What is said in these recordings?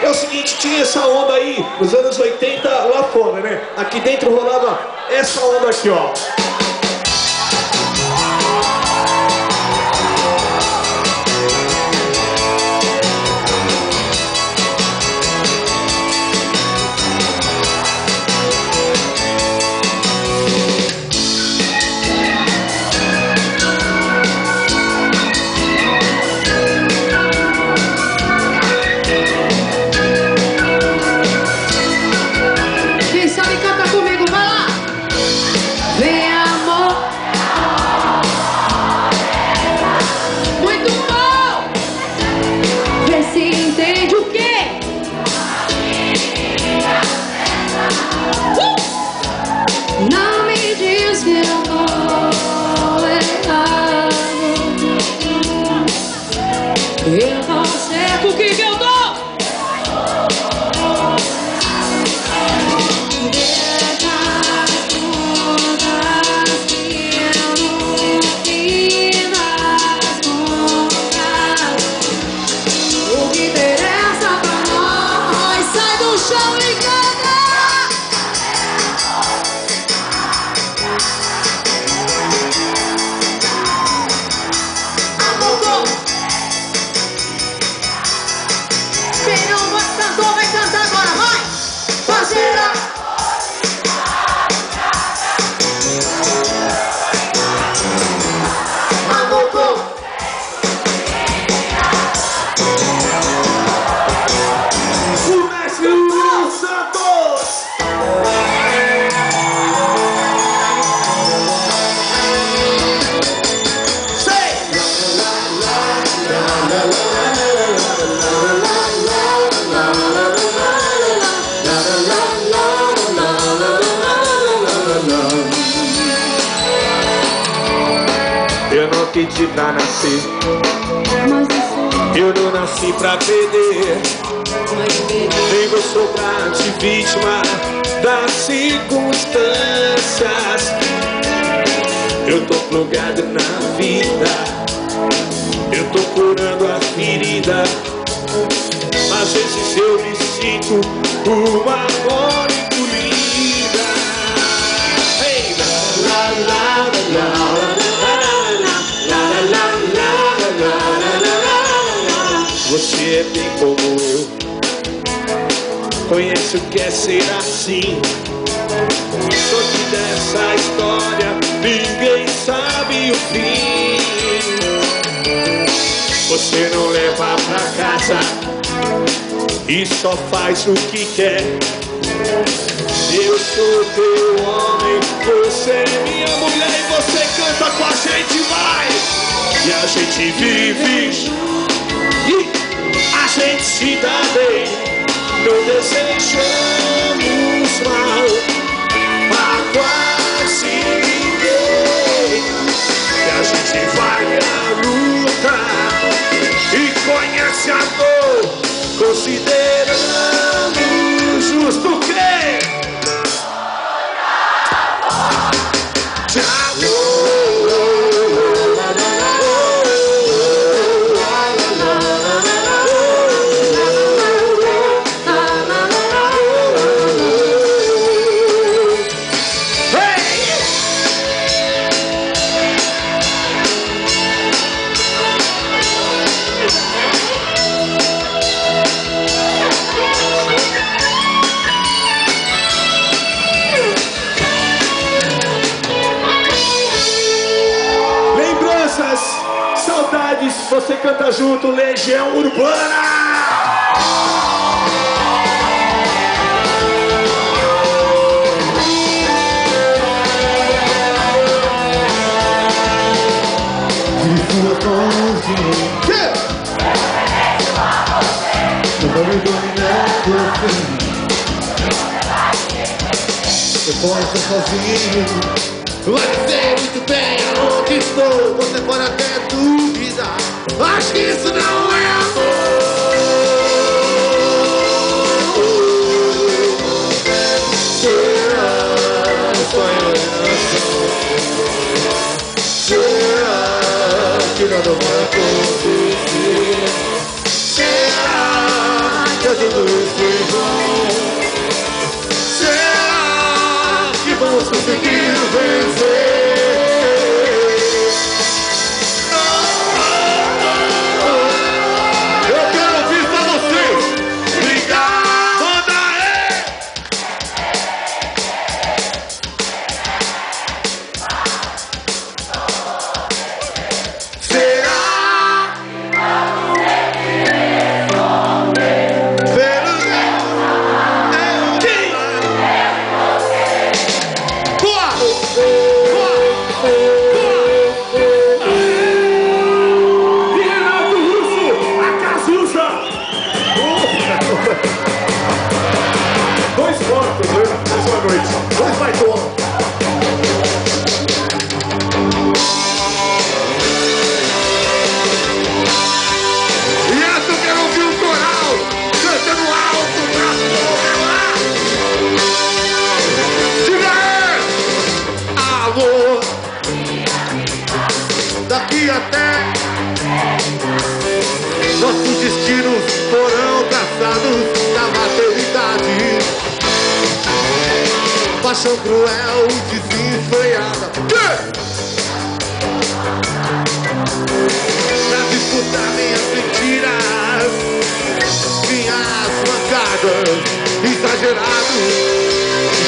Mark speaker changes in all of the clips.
Speaker 1: É o seguinte, tinha essa onda aí nos anos 80 lá fora, né? Aqui dentro rolava essa onda aqui, ó.
Speaker 2: Eu não sei o que eu dou. O que interessa pra nós, sai do chão e canta. Quem não cantou vai cantar agora, vai! Parceira! Amor,
Speaker 1: O mestre Santos! Eu não pedi pra nascer, eu não nasci pra perder. Nem vou sobrar de vítima das circunstâncias. Eu tô plugado na vida, eu tô curando a ferida. Às vezes eu me sinto uma mole polida. é bem como eu. Conhece o que é ser assim. Só que dessa história ninguém sabe o fim. Você não leva pra casa e só faz o que quer. Eu sou teu homem, você é minha mulher e você canta com a gente, vai! E a gente vive e a gente se dá bem. Não desejamos mal a quase ninguém. E a gente vai à luta e conhece a dor, consideramos justo crer. Você canta junto, Legião Urbana!
Speaker 3: De suas mãos de mim. Eu vou me dominar você. Eu posso sozinho. Vai dizer muito bem aonde estou. Você pode até duvidar. Acho que isso não é amor. Será sonho será que nada vai acontecer? Será que é tudo isso em vão? Será que vamos conseguir vencer? Daqui até nossos destinos foram traçados na maternidade. Paixão cruel, desenfreada. Pra disputar minhas mentiras, minhas mancadas, exagerado,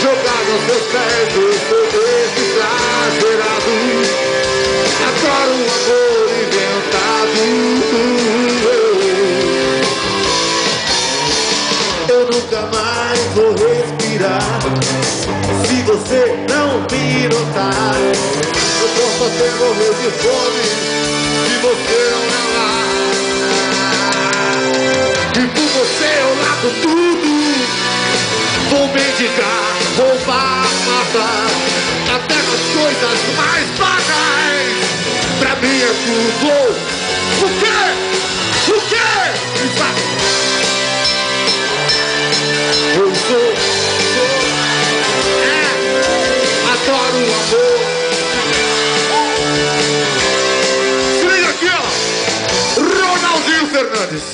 Speaker 3: jogar nos meus pés os poderes exagerados. Adoro um amor inventado. Eu nunca mais vou respirar se você não me notar. Eu posso até morrer de fome se você não me amar. E por você eu largo tudo. Vou mendigar, roubar, matar, até nas coisas mais banais. Pra mim é tudo. O quê? O quê? Eu sou. Adoro o amor. Se liga aqui, ó. Ronaldinho Fernandes.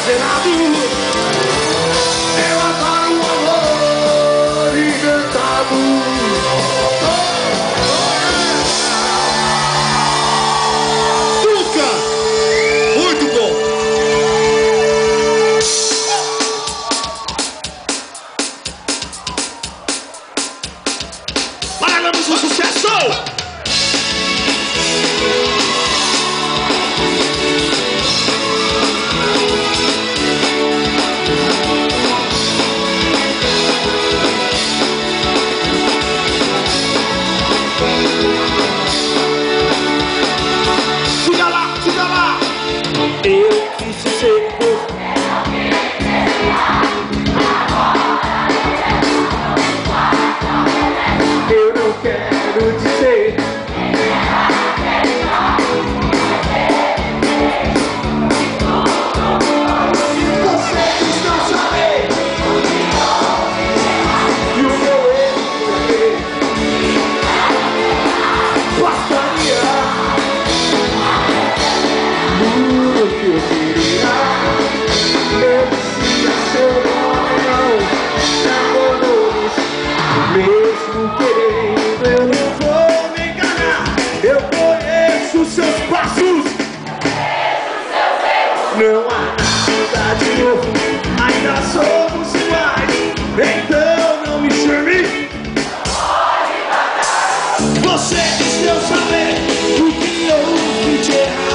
Speaker 3: zerado. Eu adoro o amor inventado. Nunca! Muito bom!
Speaker 1: Paramos o sucesso! Siga lá, siga lá! Eu quis ser eu não quero dizer. Vocês não sabem que o meu erro foi bastaria tudo que eu queria. Eu disse seu nome não mesmo querendo, eu não vou me enganar. Eu conheço seus passos, não há nada de novo, ainda somos iguais. Então não me chame. Vocês não sabem o que eu fiz de errado.